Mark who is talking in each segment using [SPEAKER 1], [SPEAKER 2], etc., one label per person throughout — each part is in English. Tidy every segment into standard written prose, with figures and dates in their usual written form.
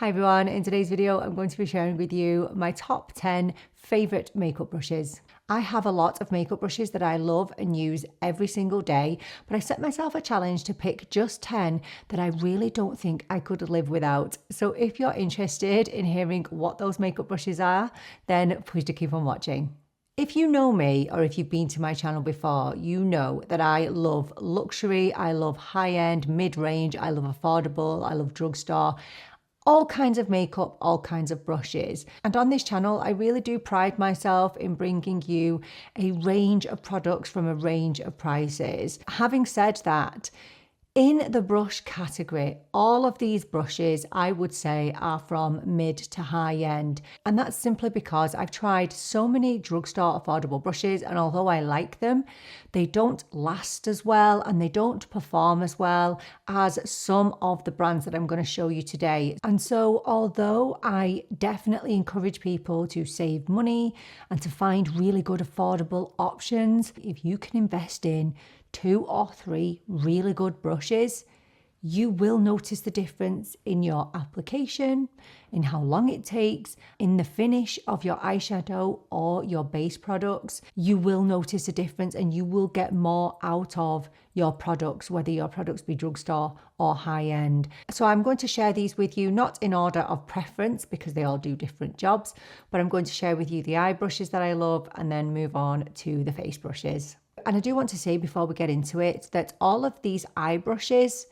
[SPEAKER 1] Hi everyone, in today's video I'm going to be sharing with you my top 10 favourite makeup brushes. I have a lot of makeup brushes that I love and use every single day, but I set myself a challenge to pick just 10 that I really don't think I could live without. So if you're interested in hearing what those makeup brushes are, then please do keep on watching. If you know me or if you've been to my channel before, you know that I love luxury, I love high-end, mid-range, I love affordable, I love drugstore. All kinds of makeup, all kinds of brushes. And on this channel, I really do pride myself in bringing you a range of products from a range of prices. Having said that, in the brush category, all of these brushes I would say are from mid to high end. And that's simply because I've tried so many drugstore affordable brushes, and although I like them, they don't last as well and they don't perform as well as some of the brands that I'm going to show you today. And so although I definitely encourage people to save money and to find really good affordable options, if you can invest in 2 or 3 really good brushes, you will notice the difference in your application, in how long it takes, in the finish of your eyeshadow or your base products. You will notice a difference and you will get more out of your products, whether your products be drugstore or high end. So I'm going to share these with you, not in order of preference because they all do different jobs, but I'm going to share with you the eye brushes that I love and then move on to the face brushes. And I do want to say before we get into it that all of these eye brushes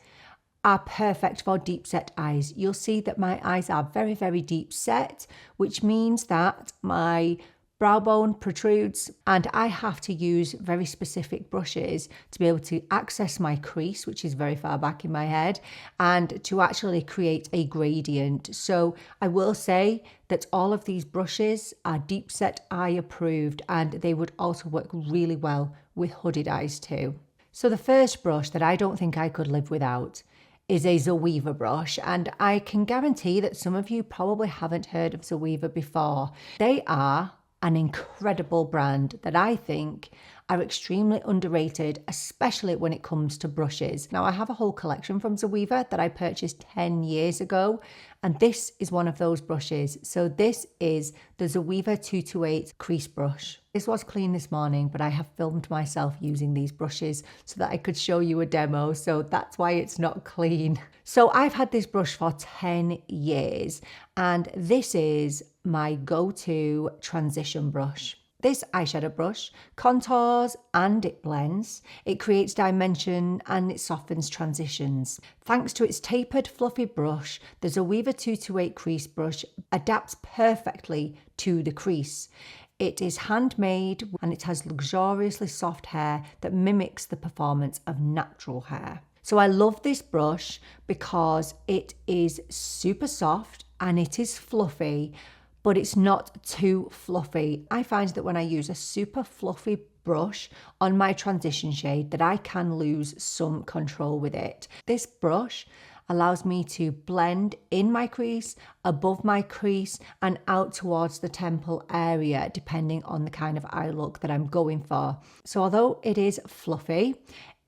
[SPEAKER 1] are perfect for deep set eyes. You'll see that my eyes are very, very deep set, which means that my brow bone protrudes and I have to use very specific brushes to be able to access my crease, which is very far back in my head, and to actually create a gradient. So I will say that all of these brushes are deep set eye approved, and they would also work really well with hooded eyes too. So the first brush that I don't think I could live without is a Zoeva brush, and I can guarantee that some of you probably haven't heard of Zoeva before. They are an incredible brand that I think are extremely underrated, especially when it comes to brushes. Now, I have a whole collection from Zoeva that I purchased 10 years ago, and this is one of those brushes. So this is the Zoeva 228 crease brush. This was clean this morning, but I have filmed myself using these brushes so that I could show you a demo, so that's why it's not clean. So I've had this brush for 10 years, and this is my go-to transition brush. This eyeshadow brush contours and it blends, it creates dimension and it softens transitions. Thanks to its tapered fluffy brush, the Zoeva 228 crease brush adapts perfectly to the crease. It is handmade and it has luxuriously soft hair that mimics the performance of natural hair. So I love this brush because it is super soft and it is fluffy, but it's not too fluffy. I find that when I use a super fluffy brush on my transition shade that I can lose some control with it. This brush allows me to blend in my crease, above my crease, and out towards the temple area, depending on the kind of eye look that I'm going for. So although it is fluffy,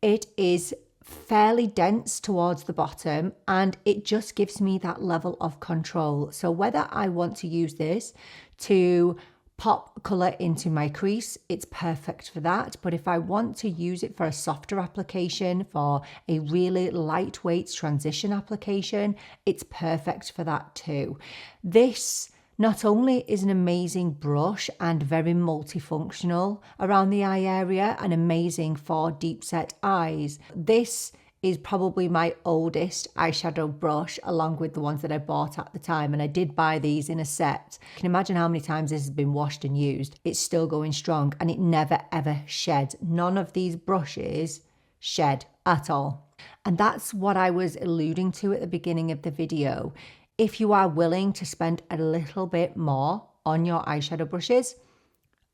[SPEAKER 1] it is fairly dense towards the bottom, and it just gives me that level of control. So whether I want to use this to pop colour into my crease, it's perfect for that. But if I want to use it for a softer application, for a really lightweight transition application, it's perfect for that too. This not only is an amazing brush and very multifunctional around the eye area and amazing for deep set eyes, this is probably my oldest eyeshadow brush, along with the ones that I bought at the time, and I did buy these in a set. You can imagine how many times this has been washed and used. It's still going strong and it never ever sheds. None of these brushes shed at all. And that's what I was alluding to at the beginning of the video. If you are willing to spend a little bit more on your eyeshadow brushes,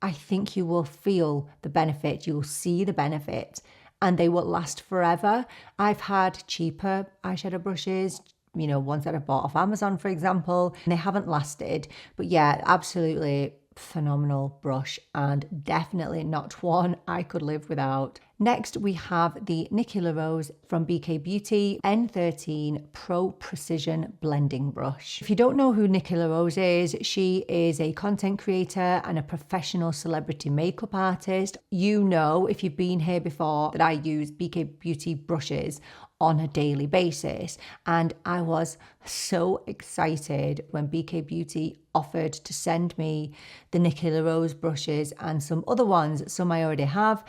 [SPEAKER 1] I think you will feel the benefit, you'll see the benefit, and they will last forever. I've had cheaper eyeshadow brushes, you know, ones that I bought off Amazon, for example, and they haven't lasted. But yeah, absolutely phenomenal brush and definitely not one I could live without. Next, we have the Nikki Rose from BK Beauty N13 Pro Precision Blending Brush. If you don't know who Nikki Rose is, she is a content creator and a professional celebrity makeup artist. You know, if you've been here before, that I use BK Beauty brushes on a daily basis, and I was so excited when BK Beauty offered to send me the Nikki Rose brushes and some other ones. Some I already have,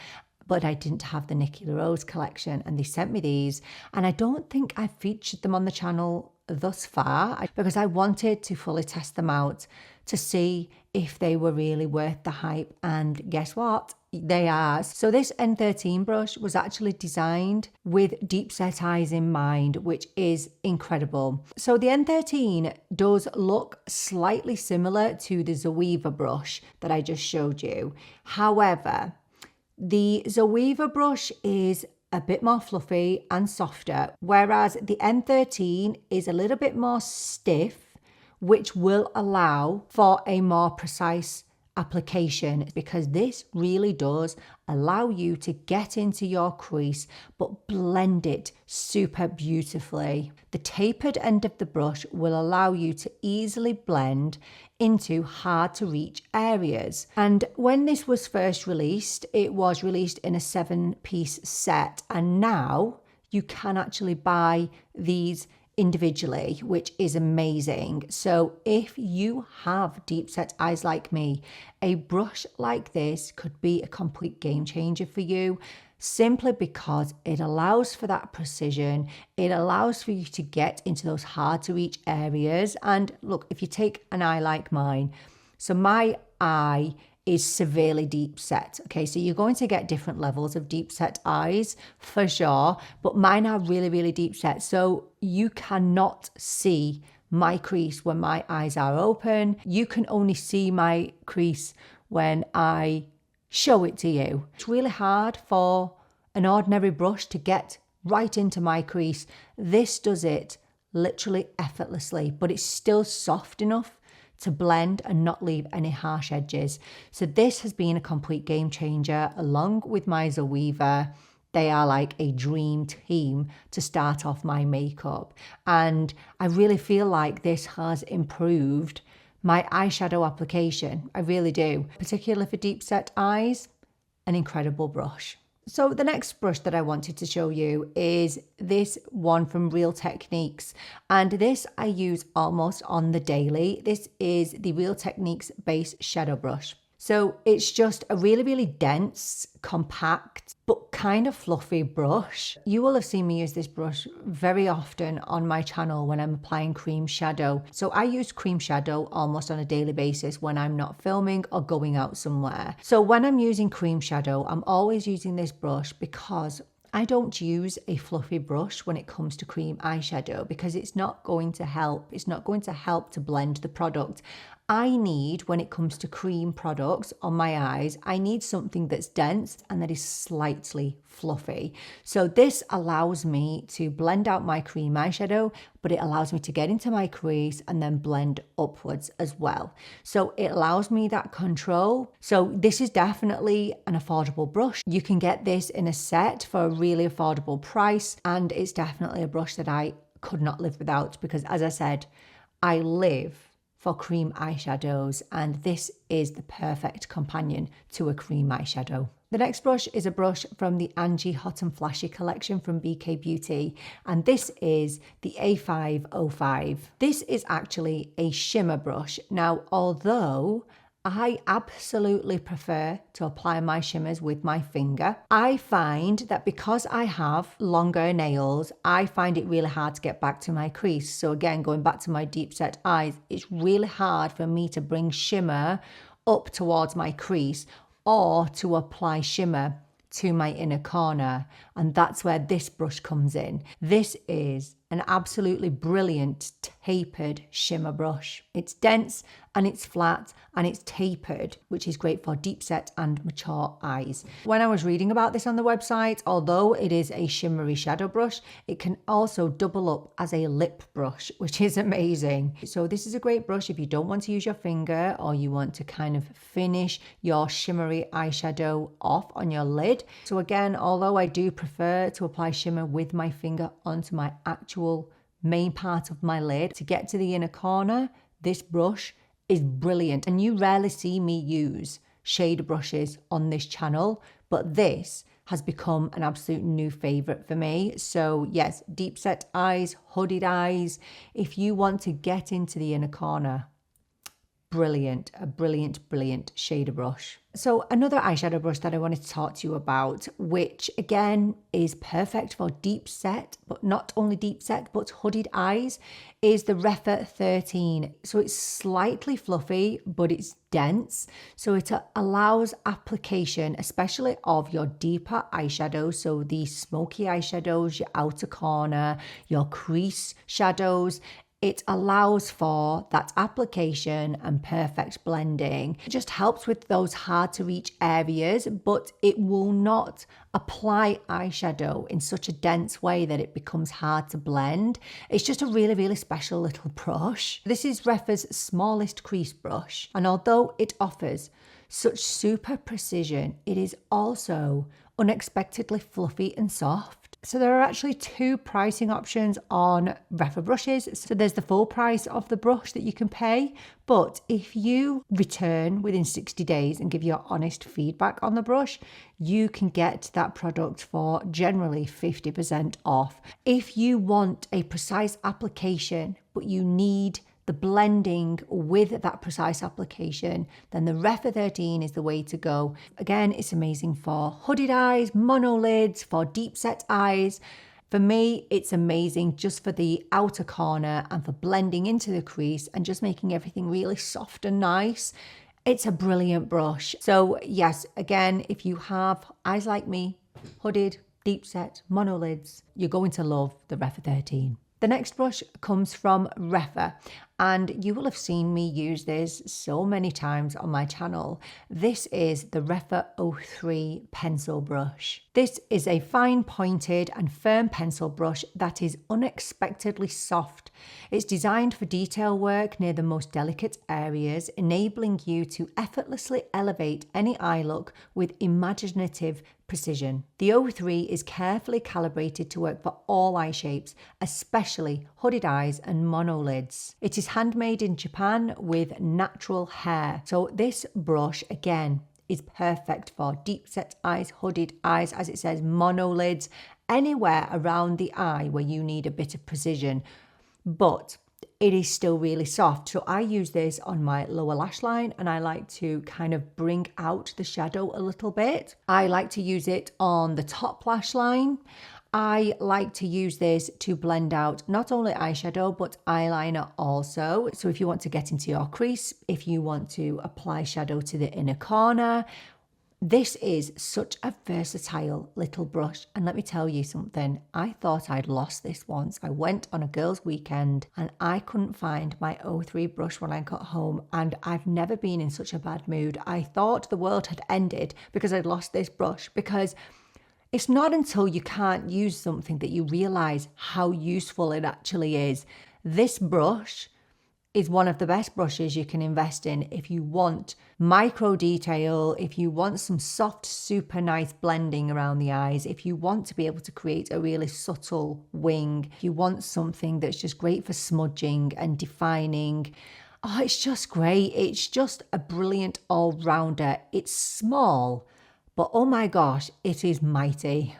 [SPEAKER 1] but I didn't have the Nikki Rose collection, and they sent me these, and I don't think I've featured them on the channel thus far because I wanted to fully test them out to see if they were really worth the hype, and guess what? They are. So this N13 brush was actually designed with deep set eyes in mind, which is incredible. So the N13 does look slightly similar to the Zoeva brush that I just showed you. However, the Zoeva brush is a bit more fluffy and softer, whereas the N13 is a little bit more stiff, which will allow for a more precise application, because this really does allow you to get into your crease but blend it super beautifully. The tapered end of the brush will allow you to easily blend into hard to reach areas. And when this was first released, it was released in a 7-piece set, and now you can actually buy these individually, which is amazing. So if you have deep set eyes like me, a brush like this could be a complete game changer for you, simply because it allows for that precision. It allows for you to get into those hard to reach areas. And look, if you take an eye like mine, so my eye is severely deep set. Okay, so you're going to get different levels of deep set eyes for sure, but mine are really, really deep set. So you cannot see my crease when my eyes are open. You can only see my crease when I show it to you. It's really hard for an ordinary brush to get right into my crease. This does it literally effortlessly, but it's still soft enough to blend and not leave any harsh edges. So this has been a complete game changer along with my Zoeva. They are like a dream team to start off my makeup. And I really feel like this has improved my eyeshadow application. I really do. Particularly for deep set eyes, an incredible brush. So the next brush that I wanted to show you is this one from Real Techniques, and this I use almost on the daily. This is the Real Techniques Base Shadow Brush. So it's just a really, really dense, compact, but kind of fluffy brush. You will have seen me use this brush very often on my channel when I'm applying cream shadow. So I use cream shadow almost on a daily basis when I'm not filming or going out somewhere. So when I'm using cream shadow, I'm always using this brush because I don't use a fluffy brush when it comes to cream eyeshadow, because it's not going to help. It's not going to help to blend the product. I need, when it comes to cream products on my eyes, I need something that's dense and that is slightly fluffy. So this allows me to blend out my cream eyeshadow, but it allows me to get into my crease and then blend upwards as well. So it allows me that control. So this is definitely an affordable brush. You can get this in a set for a really affordable price, and it's definitely a brush that I could not live without, because as I said, I live for cream eyeshadows, and this is the perfect companion to a cream eyeshadow. The next brush is a brush from the Angie Hot and Flashy collection from BK Beauty, and this is the A505. This is actually a shimmer brush. Now, although I absolutely prefer to apply my shimmers with my finger, I find that because I have longer nails, I find it really hard to get back to my crease. So again, going back to my deep set eyes, it's really hard for me to bring shimmer up towards my crease or to apply shimmer to my inner corner. And that's where this brush comes in. This is an absolutely brilliant tapered shimmer brush. It's dense and it's flat and it's tapered, which is great for deep set and mature eyes. When I was reading about this on the website, although it is a shimmery shadow brush, it can also double up as a lip brush, which is amazing. So this is a great brush if you don't want to use your finger or you want to kind of finish your shimmery eyeshadow off on your lid. So again, although I do prefer to apply shimmer with my finger onto my actual main part of my lid to get to the inner corner, this brush is brilliant. And you rarely see me use shade brushes on this channel, but this has become an absolute new favorite for me. So yes, deep set eyes, hooded eyes, if you want to get into the inner corner, brilliant, a brilliant, brilliant shader brush. So another eyeshadow brush that I wanted to talk to you about, which again is perfect for deep set, but not only deep set, but hooded eyes, is the Rephr 13. So it's slightly fluffy, but it's dense. So it allows application, especially of your deeper eyeshadows. So the smoky eyeshadows, your outer corner, your crease shadows. It allows for that application and perfect blending. It just helps with those hard to reach areas, but it will not apply eyeshadow in such a dense way that it becomes hard to blend. It's just a really, really special little brush. This is Rephr's smallest crease brush, and although it offers such super precision, it is also unexpectedly fluffy and soft. So there are actually two pricing options on Rephr brushes. So there's the full price of the brush that you can pay, but if you return within 60 days and give your honest feedback on the brush, you can get that product for generally 50% off. If you want a precise application, but you need the blending with that precise application, then the Rephr 13 is the way to go. Again, it's amazing for hooded eyes, monolids, for deep set eyes. For me, it's amazing just for the outer corner and for blending into the crease and just making everything really soft and nice. It's a brilliant brush. So yes, again, if you have eyes like me, hooded, deep set, monolids, you're going to love the Rephr 13. The next brush comes from Rephr, and you will have seen me use this so many times on my channel. This is the Rephr 03 pencil brush. This is a fine pointed and firm pencil brush that is unexpectedly soft. It's designed for detail work near the most delicate areas, enabling you to effortlessly elevate any eye look with imaginative precision. The 03 is carefully calibrated to work for all eye shapes, especially hooded eyes and monolids. It is handmade in Japan with natural hair. So this brush, again, is perfect for deep set eyes, hooded eyes, as it says, monolids, anywhere around the eye where you need a bit of precision. But it is still really soft. So I use this on my lower lash line and I like to kind of bring out the shadow a little bit. I like to use it on the top lash line. I like to use this to blend out not only eyeshadow, but eyeliner also. So if you want to get into your crease, if you want to apply shadow to the inner corner, this is such a versatile little brush. And let me tell you something, I thought I'd lost this once. I went on a girls' weekend and I couldn't find my 03 brush when I got home, and I've never been in such a bad mood. I thought the world had ended because I'd lost this brush, because it's not until you can't use something that you realize how useful it actually is. This brush is one of the best brushes you can invest in if you want micro detail, if you want some soft, super nice blending around the eyes, if you want to be able to create a really subtle wing, if you want something that's just great for smudging and defining. Oh, it's just great. It's just a brilliant all-rounder. It's small, but oh my gosh, it is mighty.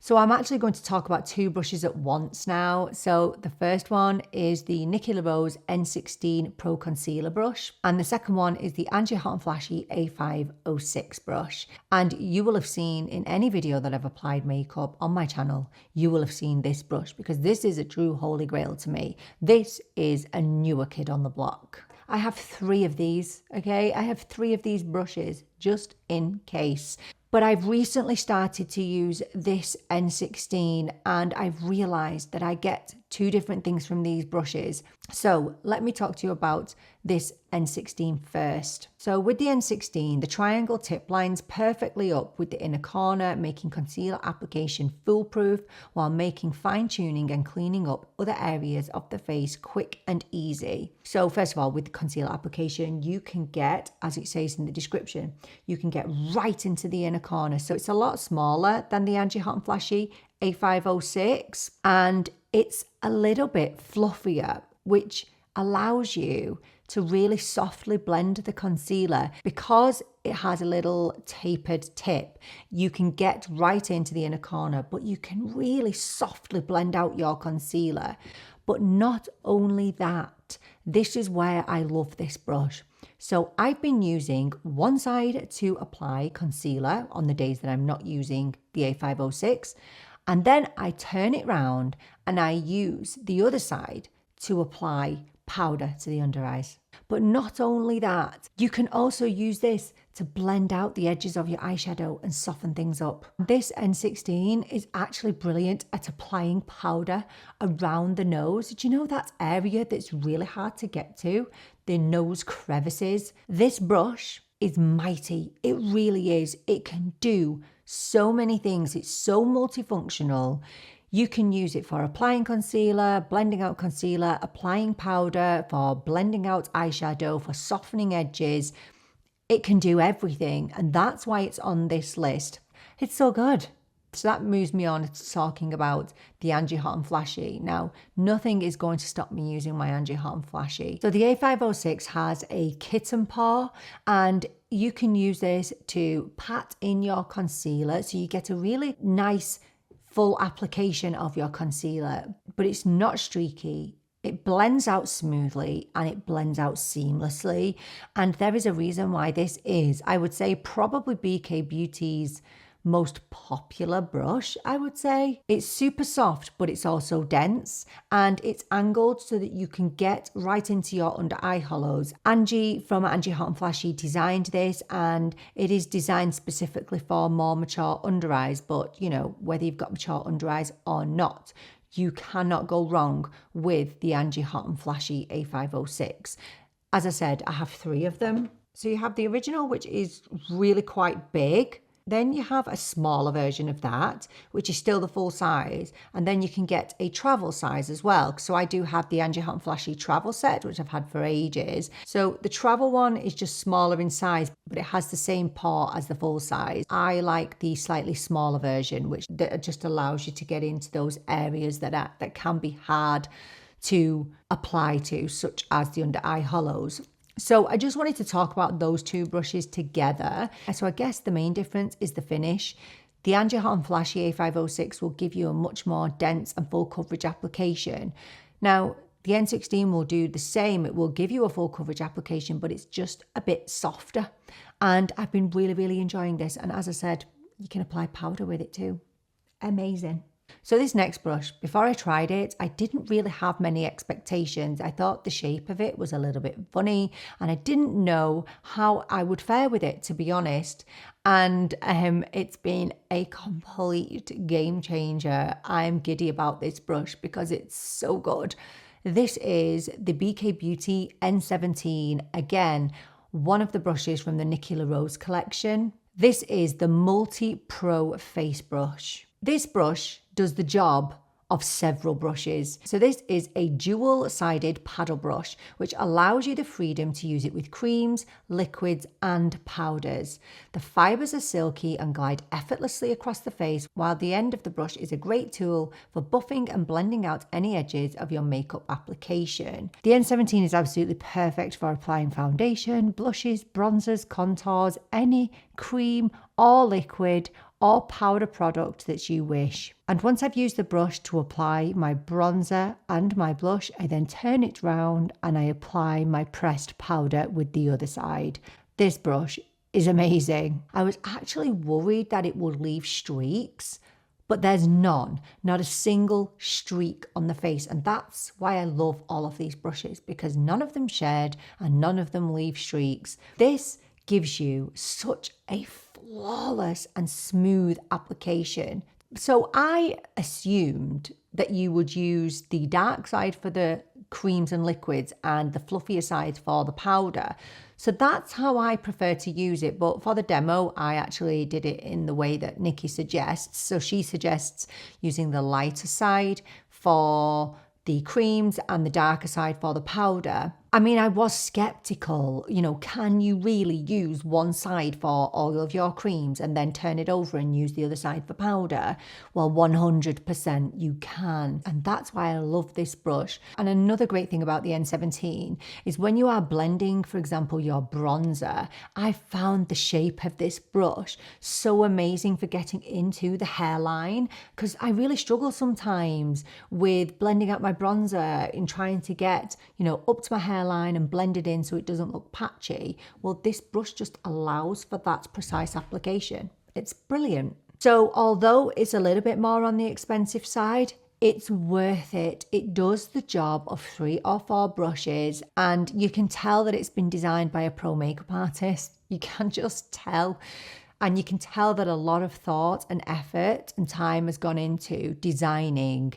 [SPEAKER 1] So I'm actually going to talk about two brushes at once now. So the first one is the Nikki N16 Pro Concealer brush. And the second one is the Angie Hot and Flashy A506 brush. And you will have seen in any video that I've applied makeup on my channel, you will have seen this brush, because this is a true holy grail to me. This is a newer kid on the block. I have 3 of these, okay? I have 3 of these brushes just in case. But I've recently started to use this N16 and I've realized that I get two different things from these brushes. So let me talk to you about this N16 first. So with the N16, the triangle tip lines perfectly up with the inner corner, making concealer application foolproof while making fine tuning and cleaning up other areas of the face quick and easy. So first of all, with the concealer application, you can get, as it says in the description, you can get right into the inner corner. So it's a lot smaller than the Angie Hot and Flashy A506, and it's a little bit fluffier, which allows you to really softly blend the concealer. Because it has a little tapered tip, you can get right into the inner corner, but you can really softly blend out your concealer. But not only that, this is where I love this brush. So I've been using one side to apply concealer on the days that I'm not using the A506, and then I turn it round and I use the other side to apply powder to the under eyes. But not only that, you can also use this to blend out the edges of your eyeshadow and soften things up. This N16 is actually brilliant at applying powder around the nose. Do you know that area that's really hard to get to? The nose crevices. This brush is mighty. It really is. It can do so many things. It's so multifunctional. You can use it for applying concealer, blending out concealer, applying powder, for blending out eyeshadow, for softening edges. It can do everything, and that's why it's on this list. It's so good. So that moves me on to talking about the Angie Hot and Flashy. Now, nothing is going to stop me using my Angie Hot and Flashy. So the A506 has a kitten paw, and you can use this to pat in your concealer so you get a really nice full application of your concealer, but it's not streaky. It blends out smoothly and it blends out seamlessly. And there is a reason why this is, I would say, probably BK Beauty's most popular brush, I would say. It's super soft, but it's also dense, and it's angled so that you can get right into your under eye hollows. Angie from Angie Hot and Flashy designed this, and it is designed specifically for more mature under eyes, but you know, whether you've got mature under eyes or not, you cannot go wrong with the Angie Hot and Flashy A506. As I said, I have 3 of them. So you have the original, which is really quite big. Then you have a smaller version of that, which is still the full size. And then you can get a travel size as well. So I do have the Angie Hot and Flashy travel set, which I've had for ages. So the travel one is just smaller in size, but it has the same paw as the full size. I like the slightly smaller version, which just allows you to get into those areas that can be hard to apply to, such as the under eye hollows. So I just wanted to talk about those 2 brushes together. So I guess the main difference is the finish. The Angie Hot and Flashy A506 will give you a much more dense and full coverage application. Now, the N16 will do the same. It will give you a full coverage application, but it's just a bit softer. And I've been really, really enjoying this. And as I said, you can apply powder with it too. Amazing. So this next brush, before I tried it, I didn't really have many expectations. I thought the shape of it was a little bit funny, and I didn't know how I would fare with it, to be honest. And it's been a complete game changer. I'm giddy about this brush because it's so good. This is the BK Beauty N17. Again, one of the brushes from the Nikki LaRose collection. This is the Multi-Pro Face Brush. This brush does the job of several brushes. So this is a dual-sided paddle brush, which allows you the freedom to use it with creams, liquids, and powders. The fibers are silky and glide effortlessly across the face, while the end of the brush is a great tool for buffing and blending out any edges of your makeup application. The N17 is absolutely perfect for applying foundation, blushes, bronzers, contours, any cream or liquid or powder product that you wish. And once I've used the brush to apply my bronzer and my blush, I then turn it round and I apply my pressed powder with the other side. This brush is amazing. I was actually worried that it would leave streaks, but there's none, not a single streak on the face. And that's why I love all of these brushes, because none of them shed and none of them leave streaks. This gives you such a flawless and smooth application. So I assumed that you would use the dark side for the creams and liquids and the fluffier side for the powder. So that's how I prefer to use it. But for the demo, I actually did it in the way that Nikki suggests. So she suggests using the lighter side for the creams and the darker side for the powder. I mean, I was skeptical, can you really use one side for all of your creams and then turn it over and use the other side for powder? Well, 100% you can. And that's why I love this brush. And another great thing about the N17 is when you are blending, for example, your bronzer, I found the shape of this brush so amazing for getting into the hairline, because I really struggle sometimes with blending out my bronzer in trying to get, up to my hairline and blend it in so it doesn't look patchy. Well, this brush just allows for that precise application. It's brilliant. So although it's a little bit more on the expensive side, it's worth it. It does the job of 3 or 4 brushes, and you can tell that it's been designed by a pro makeup artist. You can just tell. And you can tell that a lot of thought and effort and time has gone into designing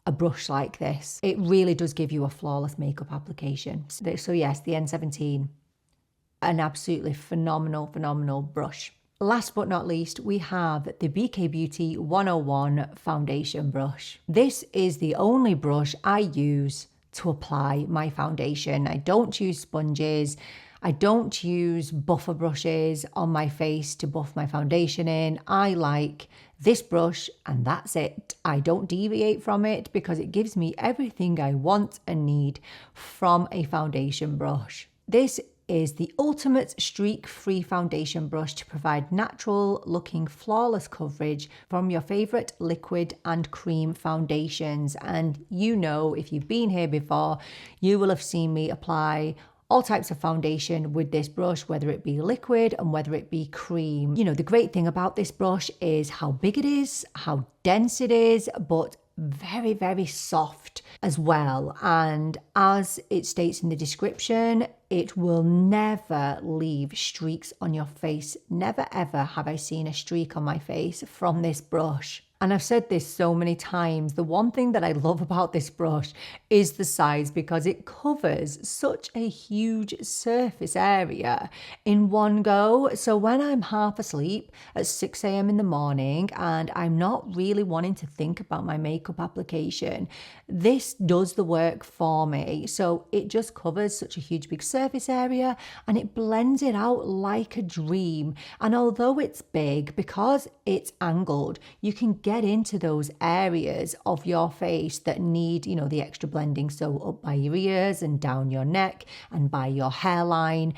[SPEAKER 1] a brush like this. It really does give you a flawless makeup application. So yes, the N17, an absolutely phenomenal brush. Last but not least, we have the BK Beauty 101 foundation brush. This is the only brush I use to apply my foundation. I don't use sponges. I don't use buffer brushes on my face to buff my foundation in. I like this brush and that's it. I don't deviate from it because it gives me everything I want and need from a foundation brush. This is the ultimate streak-free foundation brush to provide natural looking flawless coverage from your favorite liquid and cream foundations. And if you've been here before, you will have seen me apply all types of foundation with this brush, whether it be liquid and whether it be cream. The great thing about this brush is how big it is, how dense it is, but very soft as well. And as it states in the description, it will never leave streaks on your face. Never ever have I seen a streak on my face from this brush. And I've said this so many times, the one thing that I love about this brush is the size, because it covers such a huge surface area in one go. So when I'm half asleep at 6 a.m. in the morning and I'm not really wanting to think about my makeup application, this does the work for me. So it just covers such a huge big surface area and it blends it out like a dream. And although it's big, because it's angled, you can get into those areas of your face that need, the extra blending. So up by your ears and down your neck and by your hairline.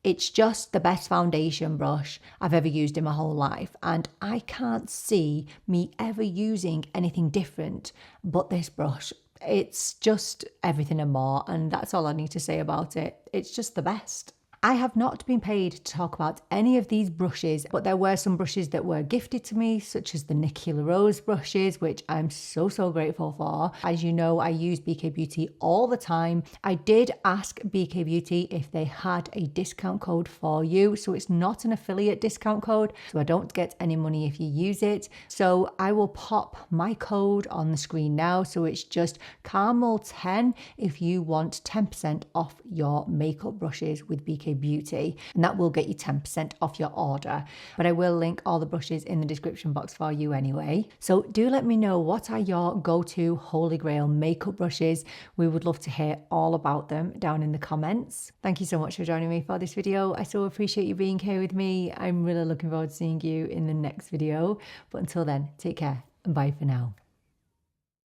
[SPEAKER 1] It's just the best foundation brush I've ever used in my whole life. And I can't see me ever using anything different but this brush. It's just everything and more. And that's all I need to say about it. It's just the best. I have not been paid to talk about any of these brushes, but there were some brushes that were gifted to me, such as the Nikki Rose brushes, which I'm so grateful for. As you know, I use BK Beauty all the time. I did ask BK Beauty if they had a discount code for you, so it's not an affiliate discount code, so I don't get any money if you use it. So I will pop my code on the screen now, so it's just Carmel 10 if you want 10% off your makeup brushes with BK Beauty, and that will get you 10% off your order. But I will link all the brushes in the description box for you anyway. So do let me know, what are your go-to holy grail makeup brushes? We would love to hear all about them down in the comments. Thank you so much for joining me for this video. I so appreciate you being here with me. I'm really looking forward to seeing you in the next video. But until then, take care and bye for now.